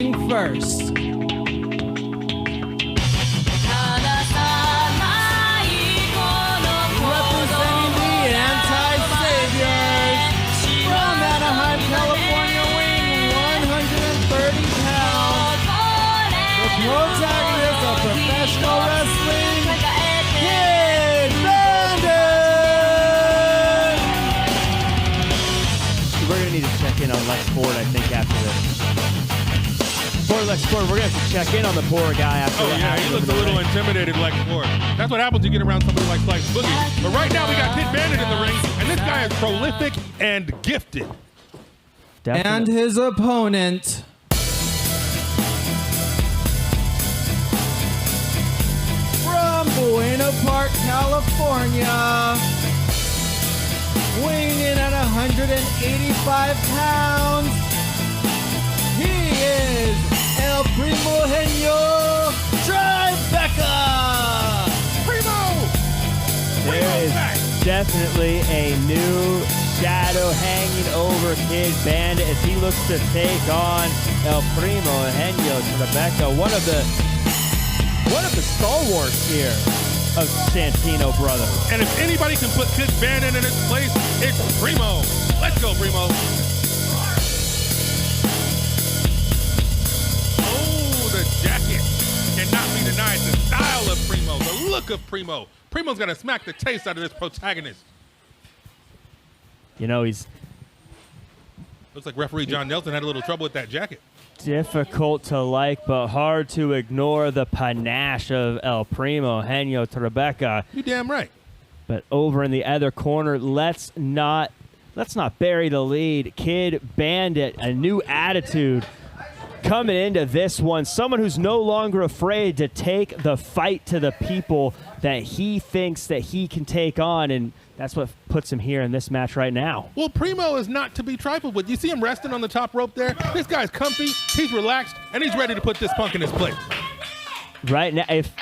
First. Representing the anti-saviors from Anaheim, California, weighing 130 pounds, the protagonist of professional wrestling, Kid Bandit! We're going to need to check in on Lex Ford, I think, after this. Poor Lex Ford, we're going to have to check in on the poor guy after that. Oh, yeah, he looks a little intimidated, Lex Ford. That's what happens when you get around somebody like Slice Boogie. But right now, we got Kid Bandit in the ring, and this guy is prolific and gifted. Definitely. And his opponent, from Buena Park, California, weighing in at 185 pounds, he is El Primhenio Tribeca! Primo! There is definitely a new shadow hanging over Kid Bandit as he looks to take on El Primhenio Tribeca, one of the stalwarts here of Santino Brothers. And if anybody can put Kid Bandit in its place, it's Primo. Let's go, Primo. Oh, the jacket cannot be denied. The style of Primo, the look of Primo. Primo's going to smack the taste out of this protagonist. You know, he's Looks like referee John Nelson had a little trouble with that jacket. difficult to like, but hard to ignore the panache of El Primhenio Tribeca. You damn right. But over in the other corner, let's not bury the lead. Kid Bandit, a new attitude coming into this one. Someone who's no longer afraid to take the fight to the people that he thinks that he can take on, and that's what puts him here in this match right now. Well, Primo is not to be trifled with. You see him resting on the top rope there? This guy's comfy, he's relaxed, and he's ready to put this punk in his place. Right now, if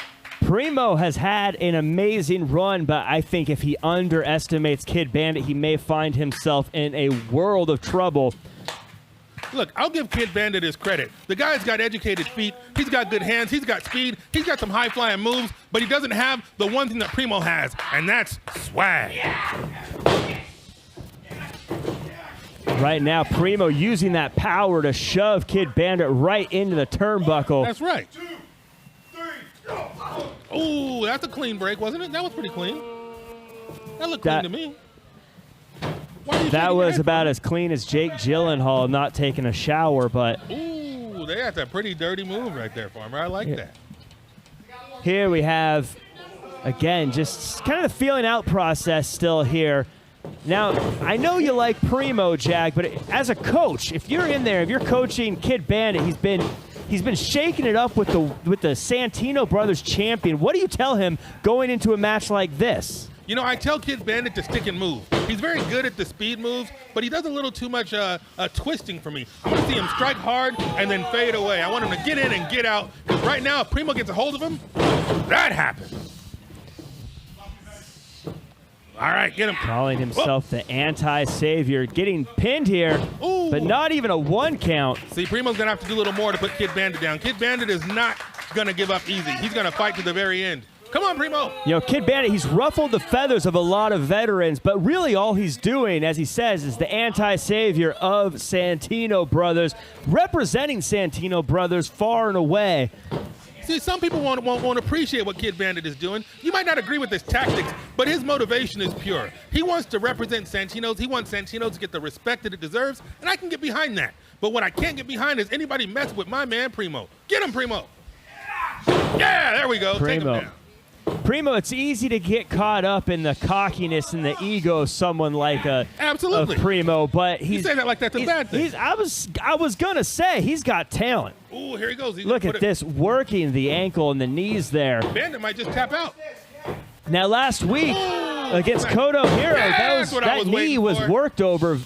Primo has had an amazing run, but I think if he underestimates Kid Bandit, he may find himself in a world of trouble. Look, I'll give Kid Bandit his credit. The guy's got educated feet. He's got good hands. He's got speed. He's got some high-flying moves, but he doesn't have the one thing that Primo has, and that's swag. Right now, Primo using that power to shove Kid Bandit right into the turnbuckle. That's right. Ooh, that's a clean break, wasn't it? That was pretty clean. That looked clean to me. That was about as clean as Jake Gyllenhaal not taking a shower, but... Ooh, that's a pretty dirty move right there, Farmer. I like that. Here we have, again, just kind of the feeling out process still here. Now, I know you like Primo, Jack, but as a coach, if you're in there, if you're coaching Kid Bandit, he's been shaking it up with the Santino Brothers champion. What do you tell him going into a match like this? You know, I tell Kid Bandit to stick and move. He's very good at the speed moves, but he does a little too much twisting for me. I want to see him strike hard and then fade away. I want him to get in and get out, because right now, if Primo gets a hold of him, that happens. All right, get him. Calling himself the anti-savior, getting pinned here, Ooh. but not even a 1 count. See, Primo's going to have to do a little more to put Kid Bandit down. Kid Bandit is not going to give up easy. He's going to fight to the very end. Come on, Primo. You know, Kid Bandit, he's ruffled the feathers of a lot of veterans, but really all he's doing, as he says, is the anti-savior of Santino Brothers, representing Santino Brothers far and away. See, some people won't appreciate what Kid Bandit is doing. You might not agree with his tactics, but his motivation is pure. He wants to represent Santino's. He wants Santino's to get the respect that it deserves, and I can get behind that. But what I can't get behind is anybody mess with my man Primo. Get him, Primo. Yeah, there we go. Take him down. Primo, it's easy to get caught up in the cockiness and the ego of someone like Absolutely. Primo, but You say that like that's a bad thing. I was gonna say he's got talent. Ooh, here he goes. Look at this, working the ankle and the knees there. Bandit might just tap out. Now, last week against Kodo Hiro, that knee was worked over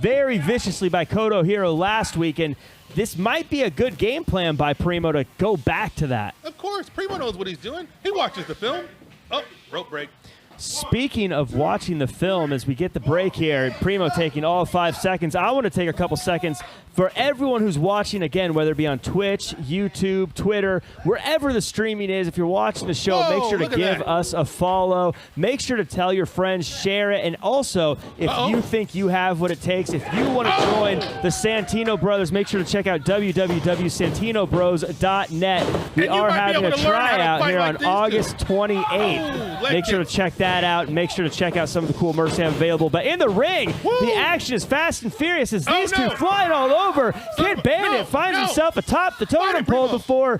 very viciously by Kodo Hiro last week, and this might be a good game plan by Primo to go back to that. Of course, Primo knows what he's doing. He watches the film. Oh, rope break. Speaking of watching the film, as we get the break here, Primo taking all 5 seconds, I want to take a couple seconds For everyone who's watching, again, whether it be on Twitch, YouTube, Twitter, wherever the streaming is, if you're watching the show, make sure to give us a follow. Make sure to tell your friends, share it. And also, if you think you have what it takes, if you want to join the Santino brothers, make sure to check out www.santinobros.net. We are having a tryout here on August 28th. Make sure to check that out. And make sure to check out some of the cool merch they have available. But in the ring, the action is fast and furious as these two flying all over. Kid Bandit finds himself atop the totem pole before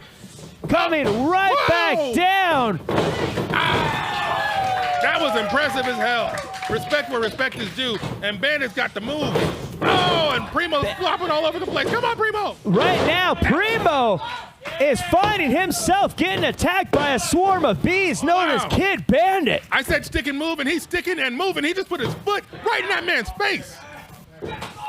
coming right back down. That was impressive as hell. Respect where respect is due. And Bandit's got the move. Oh, and Primo's flopping all over the place. Come on, Primo. Right now, Primo is finding himself getting attacked by a swarm of bees known as Kid Bandit. I said stick and move, and he's sticking and moving. He just put his foot right in that man's face.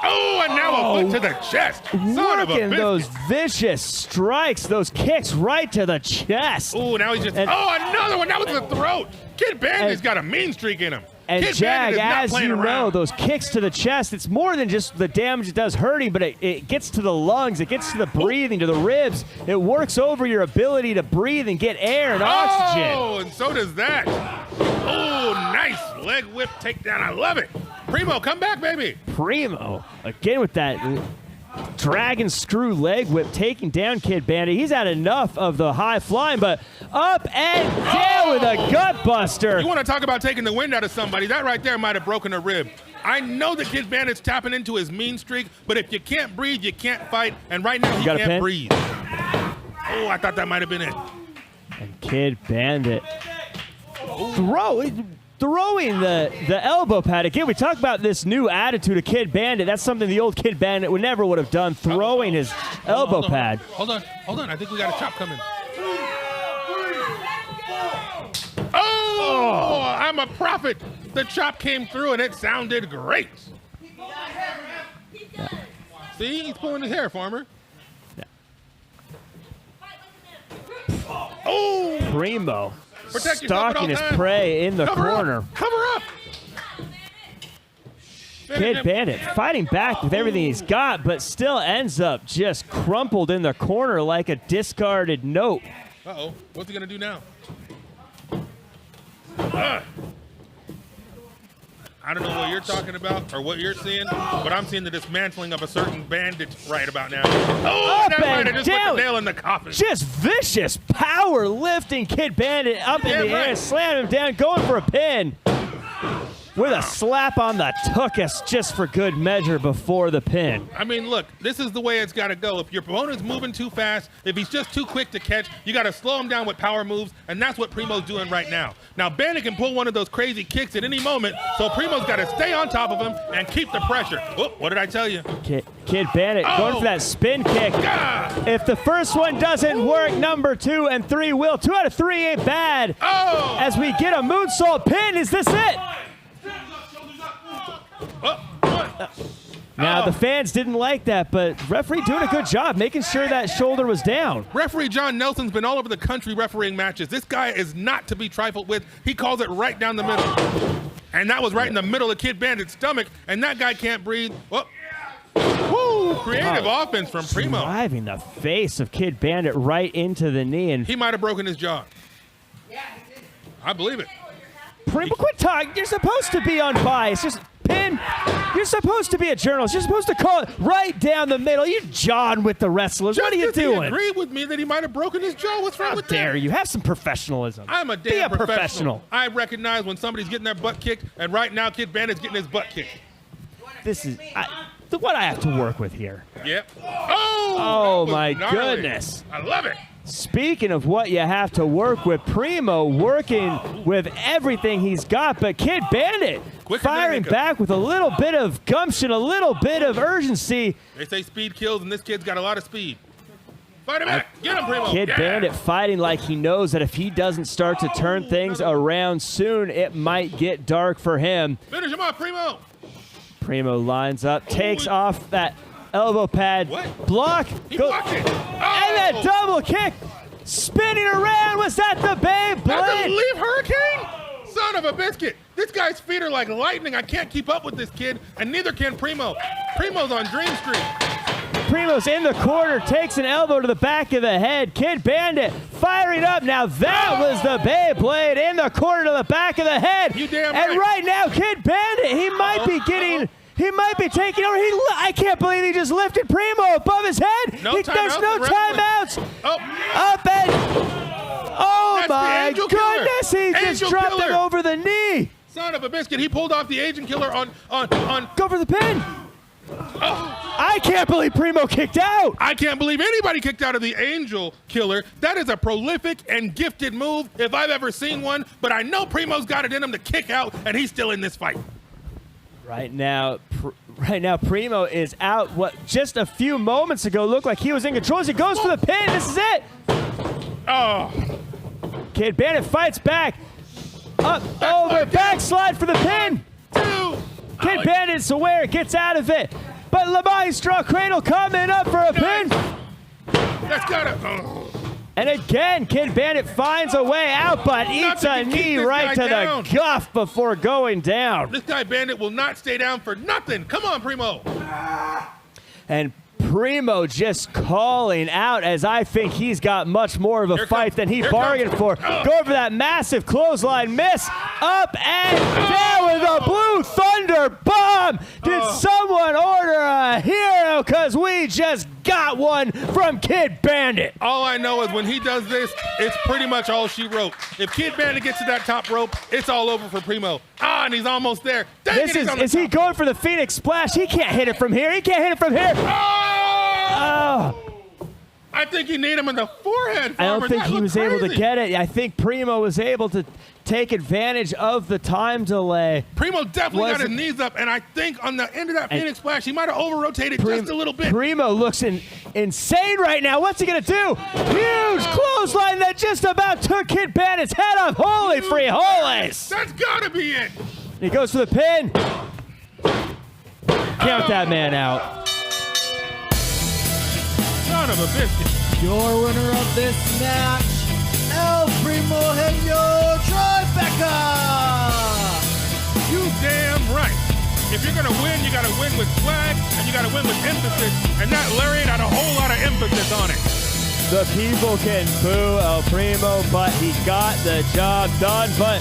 Oh, and now a foot to the chest. Working those vicious strikes, those kicks right to the chest. Oh, now he's just, another one. That was the throat. Kid Bandit's got a mean streak in him. And Kid Jag, as you know, around. those kicks to the chest, it's more than just the damage it does hurting, but it gets to the lungs, it gets to the breathing, to the ribs. It works over your ability to breathe and get air and oxygen. Oh, and so does that. Oh, nice leg whip takedown. I love it. Primo, come back, baby. Primo, again with that dragon screw leg whip, taking down Kid Bandit. He's had enough of the high flying, but up and down with a gut buster. You want to talk about taking the wind out of somebody? That right there might have broken a rib. I know that Kid Bandit's tapping into his mean streak, but if you can't breathe, you can't fight. And right now, he can't breathe. Oh, I thought that might have been it. And Kid Bandit throwing the elbow pad. Again, we talk about this new attitude of Kid Bandit. That's something the old Kid Bandit would have done, throwing his elbow pad. Hold on. I think we got a chop coming. Oh, I'm a prophet. The chop came through, and it sounded great. See, he's pulling his hair, Farmer. Oh! Primo stalking his prey in the corner. Cover up! Kid Bandit fighting back with everything he's got, but still ends up just crumpled in the corner like a discarded note. Uh-oh. What's he going to do now? I don't know what you're talking about or what you're seeing, but I'm seeing the dismantling of a certain bandit right about now. Oh, up that might and have just put down. the nail in the coffin. Just vicious power lifting Kid Bandit up in the air, slamming him down, going for a pin. With a slap on the tuchus just for good measure before the pin. I mean, look, this is the way it's got to go. If your opponent's moving too fast, if he's just too quick to catch, you got to slow him down with power moves, and that's what Primo's doing right now. Now, Bandit can pull one of those crazy kicks at any moment, so Primo's got to stay on top of him and keep the pressure. Oh, what did I tell you? Kid Bandit going for that spin kick. If the first one doesn't work, number 2 and 3 will. 2 out of 3 ain't bad. As we get a moonsault pin, is this it? Now, the fans didn't like that, but referee doing a good job making sure that shoulder was down. Referee John Nelson's been all over the country refereeing matches. This guy is not to be trifled with. He calls it right down the middle. And that was right in the middle of Kid Bandit's stomach, and that guy can't breathe. Oh. Woo! Creative offense from Primo. Driving the face of Kid Bandit right into the knee. And he might have broken his jaw. I believe it. Primo, quit talking. You're supposed to be unbiased. Just pin. You're supposed to be a journalist. You're supposed to call it right down the middle. You're jawing with the wrestlers. What are you doing? He agreed with me that he might have broken his jaw. What's wrong with that? How dare you? Have some professionalism. I'm a damn professional. I recognize when somebody's getting their butt kicked, and right now Kid Bandit's getting his butt kicked. This is what I have to work with here. Yep. Oh my goodness. I love it. Speaking of what you have to work with, Primo working with everything he's got, but Kid Bandit firing back with a little bit of gumption, a little bit of urgency. They say speed kills, and this kid's got a lot of speed. Fight him back. Get him, Primo. Kid Bandit fighting like he knows that if he doesn't start to turn things around soon, it might get dark for him. Finish him off, Primo. Primo lines up, takes off that elbow pad. What? Block. He blocked it. And that double kick. Spinning around. Was that the Beyblade? That's a leaf hurricane? Son of a biscuit. This guy's feet are like lightning. I can't keep up with this kid, and neither can Primo. Primo's on Dream Street. Primo's in the corner, takes an elbow to the back of the head. Kid Bandit firing up. Now that was the Beyblade in the corner to the back of the head. You damn And right. right now, Kid Bandit, he might be getting... He might be taking over. I can't believe he just lifted Primo above his head. No There's timeouts, no the referee. timeouts. Oh. Up and... Oh, That's the my Angel Killer. goodness. He just Angel dropped Killer. him over the knee. Son of a biscuit. He pulled off the Agent Killer on. Go for the pin. I can't believe Primo kicked out. I can't believe anybody kicked out of the Angel Killer. That is a prolific and gifted move if I've ever seen one. But I know Primo's got it in him to kick out, and he's still in this fight. Right now, Primo is out. What just a few moments ago looked like he was in control. As he goes for the pin. This is it. Oh. Kid Bandit fights back. Up, over, backslide for the pin. Kid Bandit's aware, gets out of it. But Le Maestro Cradle coming up for a pin. That's gotta. And again, Kid Bandit finds a way out, but eats a knee right to the guff before going down. This guy Bandit will not stay down for nothing. Come on, Primo. And Primo just calling out as I think he's got much more of a fight than he bargained for. Go for that massive clothesline miss. Up and down with a blue thunder bomb. Did someone order a hero? Because we just got one from Kid Bandit. All I know is when he does this, it's pretty much all she wrote. If Kid Bandit gets to that top rope, it's all over for Primo. And he's almost there. Dang it, Is he going for the Phoenix Splash? He can't hit it from here. He can't hit it from here. Oh. I think you need him in the forehead. I don't think he was able to get it. I think Primo was able to take advantage of the time delay. Primo definitely got his knees up, and I think on the end of that Phoenix Splash, he might have over-rotated just a little bit. Primo looks insane right now. What's he going to do? Huge clothesline that just about took Kid Bandit's head off. Holy free holies. That's got to be it. He goes for the pin. Count that man out. Son of a biscuit. Your winner of this match, El Primhenio Tribeca. You damn right. If you're going to win, you got to win with swag, and you got to win with emphasis, and that Lariat had a whole lot of emphasis on it. The people can boo El Primo, but he got the job done. But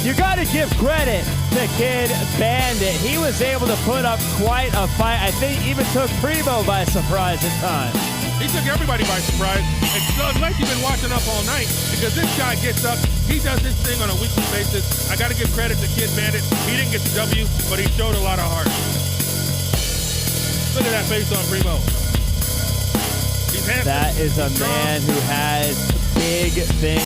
you got to give credit to Kid Bandit. He was able to put up quite a fight. I think even took Primo by surprise at times. He took everybody by surprise. And so unless you've been watching up all night, because this guy gets up, he does this thing on a weekly basis. I got to give credit to Kid Bandit. He didn't get the W, but he showed a lot of heart. Look at that face on Primo. He's handsome. That is a man who has big things.